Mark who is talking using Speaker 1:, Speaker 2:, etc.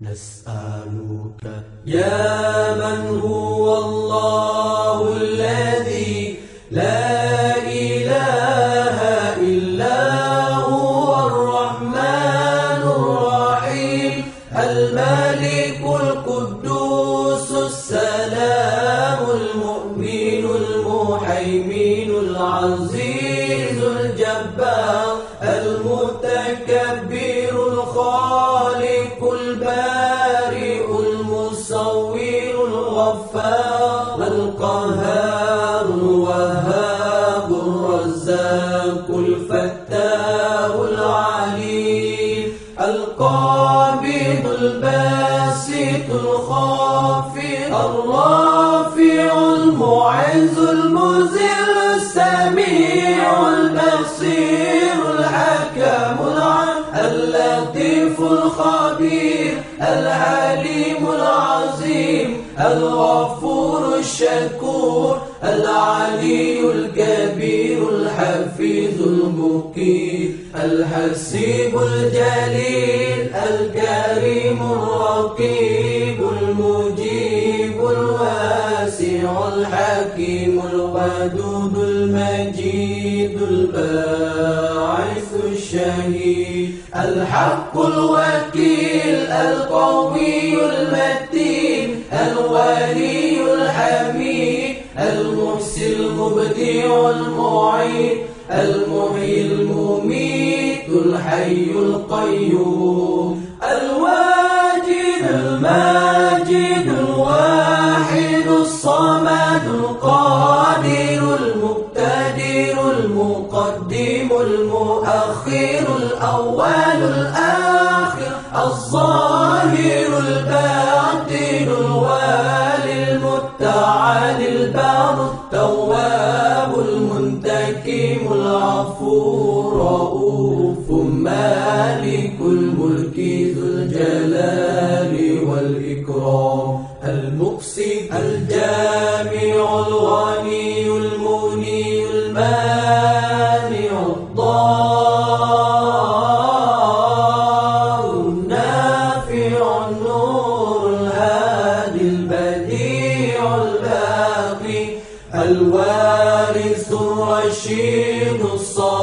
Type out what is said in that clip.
Speaker 1: نسألك يا من هو الله الذي لا إله إلا هو الرحمن الرحيم الملك القدوس السلام المؤمن المهيمن العزيز الجبار المتكبر الخالق البارئ المصور الغفار القهار الوهاب الرزاق الفتاح العليم القابض الباسط الخافض الرافع المعز المذل السميع البصير الحكم اللطيف الخبير العليم العظيم الغفور الشكور العلي الكبير الحفيظ المقيت الحسيب الجليل الكريم الرقيب المجيب الواسع الحكيم الودود المجيد الباعث الشهيد الحق الوكيل القوي المتين الولي الحميد المحسن المبدع المعيد المحيي المميت الحي القيوم الواجد الماجد الواحد الصمد القادر المقتدر المقدم المؤخر الأول الآخر الظاهر الباطن الوالي المتعالي البار التواب المنتقم العفو الرؤوف مالك الملك ذو الجلال والإكرام المقسط الجامع الغني المغني المانع الضار النافع النور الهادي البديع الباقي الوارث الرشيد الصالح